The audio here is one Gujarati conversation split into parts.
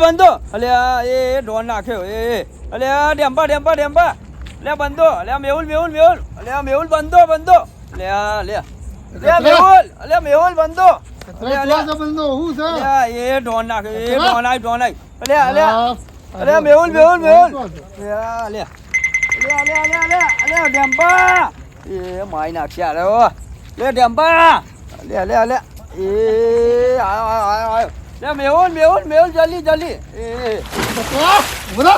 બંધો અલે એ ડોન નાખ્યો અલે ડેમ્પા લે બંધો અલે મેહુલ અલે મેહુલ બંધો લે મેહુલ બંધો એ ડોન નાખ્યો ડોન આઈ અલે મેહુલ અલે ડેમ્પા એ માઈ નાખશે અરે લે ડેમ્પા અલે એ આયો લે મેહુલ જલ્દી એ બોલો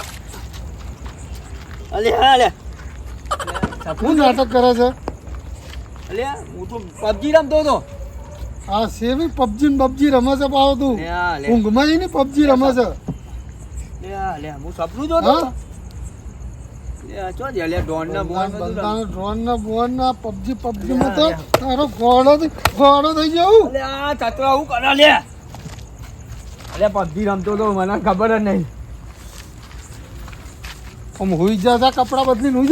અલે શું નાટક કરે છે અલે હું તો પબજી રમતો હતો આ સેવી પબજી રમે છે પાવ તું ઊંઘમાં જઈને પબજી રમે છે લે હું સપનું જોતો ચો દે લે ડ્રોન ના બોન ના પબજી માં તો તારો ગોળો થઈ જાવ અલે આ ચતરા હું કરે લે અલે પબજી રમતો તો મને ખબર જ નહીં આમ હુઈ જા કપડા બદલીને હુઈ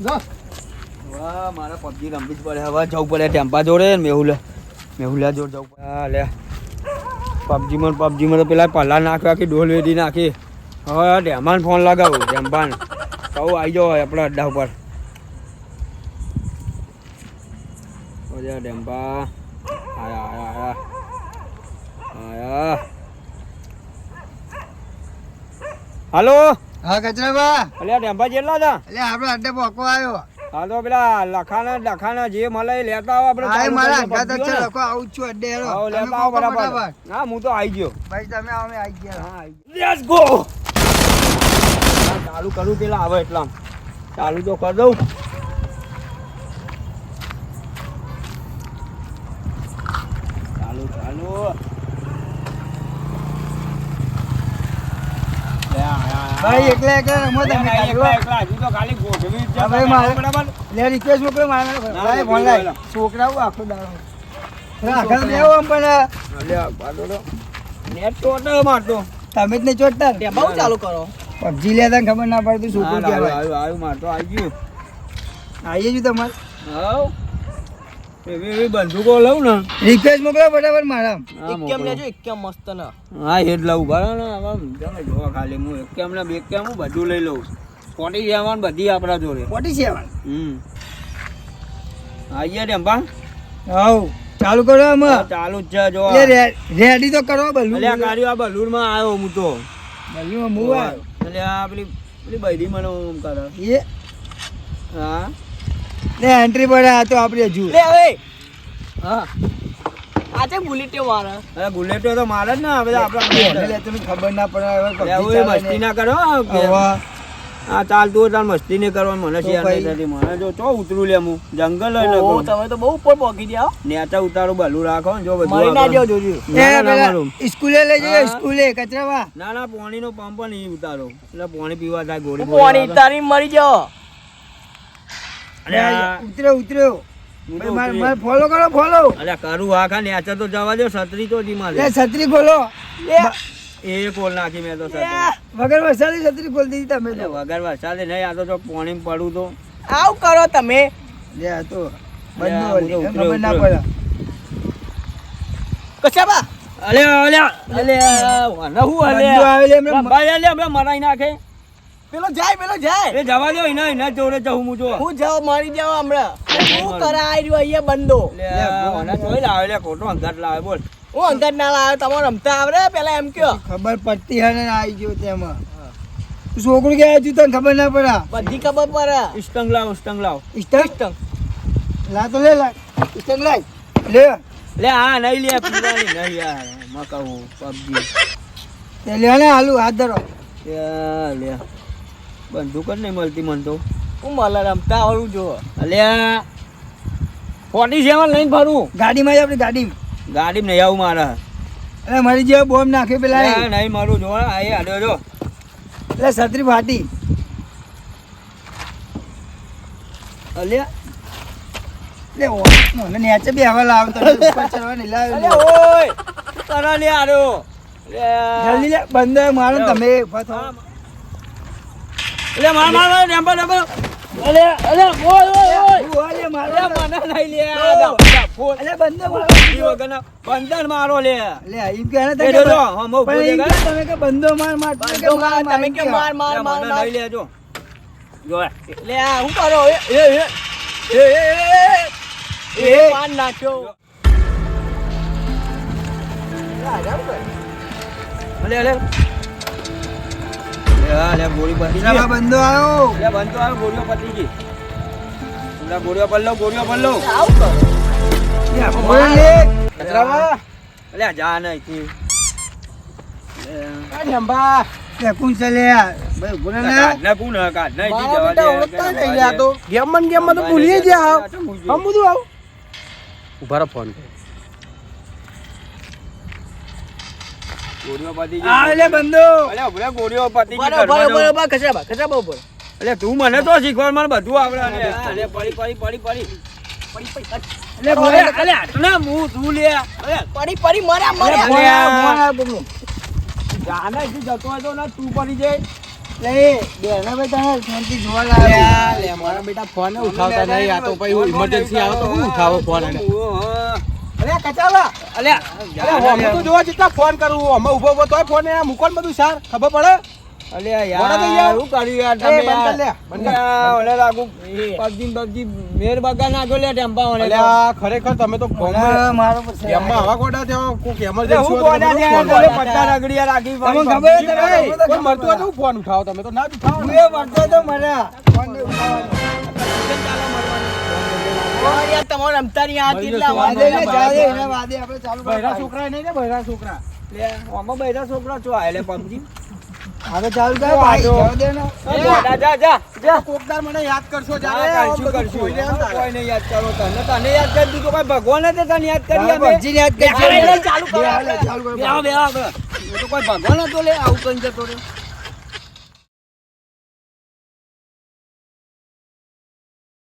જા વાહ મારા પબજી રમવી જ પડે હવે જવું પડે ટેમ્પા જોડે મેહુલા જોડે જવું પડે લે પબજીમાં તો પેલા પલ્લા નાખ્યા કે ડોલ વેડી નાખી હવે ટેમ્પાને ફોન લગાવું ટેમ્પાને કહું આવી જાઓ આપણા અડ્ડા ઉપર ટેમ્પા આયા હાલો હા કચરાબા અલ્યા ટેમ્પા જેટલા હતા એટલે આપણે અડ્ડે પોકો આવ્યો હા તો પેલા લખાના જે મળે એ લેતા આવો આપણે મારા અડ્ડા તો છે લખો આવું છું અડ્ડે હેરો લેતા આવો બરાબર હા હું તો આવી ગયો ભાઈ તમે અમે આવી ગયા હા લેટ્સ ગો ચાલુ કરું પેલા આવે એટલા ચાલુ તો કરી દઉં ચાલુ ભાઈ એકલા રમો તમે એકલા હજુ તો ખાલી ગોઠવી જ છે બરાબર લે રિક્વેસ્ટ મોકલો મારા ભાઈ ફોન લાય છોકરાઓ આખો દાડો રાખલ દેવો આમ પણ નેટ ચોટે મારતો તમે જ નહીં ચોટતા બહુ ચાલુ કરો પબજી લેતા ખબર ના પડતી છોકરો કહેવાય આવ્યું મારતો આવી ગયું આવીએ છું તમારે હાવ એવી બંદૂકો લઉં ને રિક્વેસ્ટ મોકલો ફટાફટ મારા એકેમ લેજો એકેમ મસ્ત ને હા હેડ લઉં બરાબર ને હવે તમે જોવા ખાલી હું એકેમ ને બેકેમ હું બધું લઈ લઉં 47 બધી આપણા જોડે 47 આઈએ ટેમ્પા હાઉ ચાલુ કરો આમાં ચાલુ જ છે જો રેડી તો કરો બલૂન અલ્યા કાર્યો આ બલૂનમાં આવ્યો હું તો બલૂન મૂવ અલ્યા પેલી બૈરી મને ઓમ કરે એ હા લે એન્ટ્રી પડે આ તો આપણે હજુ લે હવે હા આજે બુલેટ મારે અરે બુલેટો તો મારે જ ને હવે આપણે તમને ખબર ના પડે મસ્તી ના કરો હા ચાલતું તાર મસ્તી નહીં કરવાનું મને શેર નહીં થતી મને જો ચો ઉતરું લે હું જંગલ હોય ઓ તમે તો બહુ ઉપર પહોંચી ગયા નેચા ઉતારો બલું રાખો ને જો બધું મારી ના દેવો જોજો સ્કૂલે લઈ જજો સ્કૂલે કચરાવા ના પાણીનો પંપ નહીં ઉતારો એટલે પાણી પીવા થાય ગોળી પાણી તારી મરી જાઓ ઉતરો મારે ફોલો કરો ફોલો અરે કરું હા ખા નેચર તો જવા દો છત્રી તો ધીમા લે છત્રી ખોલો એ ખોલ નાખી મેં તો વગર વરસાદે છત્રી ખોલ દીધી તમે તો વગર વરસાદે નહીં આ તો જો પાણી પડું તો આવું કરો તમે લે આ તો બંધ ખબર ના પડે કશાબા અલે મરાઈ નાખે પેલો જાય એ જવા દો એના જોડે જવું હું જો હું જાવ મારી જાવ હમણાં હું કરાય રહ્યો અહીંયા બંધો જોઈ લાવે લે ખોટો અંગાટ લાવે બોલ હું અંગત ના લાવ્યો તમારે રમતા આવડે પેલા એમ કયો ખબર પડતી હે ને આવી ગયો તેમાં છોકરું કે હજુ તને ખબર ના પડે બધી ખબર પડે સ્ટંગ લાવ સ્ટંગ લા તો લે સ્ટંગ લાય લે હા નહીં લે પીવાની નહીં યાર મકાઉ પબજી તે લે ને હાલું હાથ ધરો લે બંદૂક જ નહીં મળતી મન તો હું મળે રમતા આવડું જો અલ્યા 47 લઈને ફરું ગાડીમાં જ આપણી ગાડીમાં નહીં આવું મારે અરે મારી જેવા બોમ્બ નાખે પેલા નહીં મારું જો આ આડ્યો જો એટલે છત્રી ફાટી અલ્યા લે મને નેચે બે હવા લાવતો ઉપર ચડવા નહીં લાવ્યો ઓય કરા લે આરો જલ્દી લે બંધ મારો તમે ફથો લે માર ટેમ્પો ઓય મારો અલ્યા મને નહીં લે જો. ફોન અલ્યા બંધો મારો ઈ વગરના બંધન મારો લે લે એમ કે ને એ જો જો, હમ ઉભો પણ છે એમ કે તમે કે બંધો માર માર બંધો માર, તમે કે માર માર લે, માર મને માર નહીં લે જો જો લે આ હું કરો એ પાન નાખ્યો લે લે લે લે ગોળી પતી ગઈ બીજા બંધો આવ્યો લે બંધો આવે ગોળીઓ પતી ગઈ લે ગોળીઓ પર લો આવું કરો બોલ લે કચરામાં લે જા નહીં તું લે કોણ છે લે ભાઈ બોલે ને કાઢ ને કોણ કાઢ નહીં જી મારા જવા બેટા દે ઓળખતા નહીં લ્યા તો ગેમ માં તો ભૂલી ગયા હમ બધું આવું ઉભારો ફોન ગોળીઓ પતી ગઈ આ લે બંધો અલે ઉભરે ગોળીઓ પતી ગઈ બરાબર કરવાનો. બરાબર કચરા ઉપર અલે તું મને તો શીખવાડ મને બધું આવડે અલે પડી લે બોલે અલે આટલા હું તું લે અલે પડી મર્યા જાને જી જતો હોય તો ના તું પડી જાય લે બેના ભાઈ તને શાંતિ જોવા લાવ્યો લે મારા બેટા ફોન ઉઠાવતા નહીં આ તો પછી ઇમરજન્સી આવે તો હું ઉઠાવો ફોન એને અરે કચાલા અલે હું તો જોવા જેટલા ફોન કરું અમે ઉભો ઉભો તોય ફોન એને મૂકો ને બધું સાર ખબર પડે અલે બોલો તો યાર યાર. શું કર્યું યાર એ તમે બંધ કર યાર લે, બંધ કર. યાર, ઓલે લાગુ પબજી મેર બગા નાખ્યો લે ટેમ્પા ઓલે તો. અલ્યા ખરેખર તમે તો હા, મારો પર છે. ગેમમાં આવા ગોડા થયો કોક અલે એમરજન્સી હું હોય તો ગોડા તમે થયા, ફોન ઓલે કરો. પત્તા રગડિયા રાખી તમને પાછી ખબર PUBG છે કરે. ને? કોઈ મળતું હોય તો હું ફોન ઉઠાવો તમે તો ના જ ઉઠાવો હું ને. એ વળતો તો મર્યા ફોન નહીં ઉઠાવવાનો. યાર તમારે રમતા નહીં આ કેટલા વાદે ને જાદે એના વાદે આપણે ચાલુ બૈરા કરો છોકરા નહીં ને બૈરા છોકરા લે આમાં બૈરા છોકરા છો આલે PUBG હવે ચાલુ કર ભાઈ જાવ દે ને જા કોકદાર મને યાદ કરશો જા જ્યારે કરશું બધું કરશું ખોઈ લેવાનું તારે. કોઈને યાદ કરો તને યાદ કરી દીધું કોઈ ભગવાન જ તને યાદ કરી અમે પબજી ને યાદ કરજો. ચાલુ કરો ચાલુ કરો બેહો, બેહો, બેહો. એ તો કોઈ ભગવાન હતો લે આવું કઈ જતો રે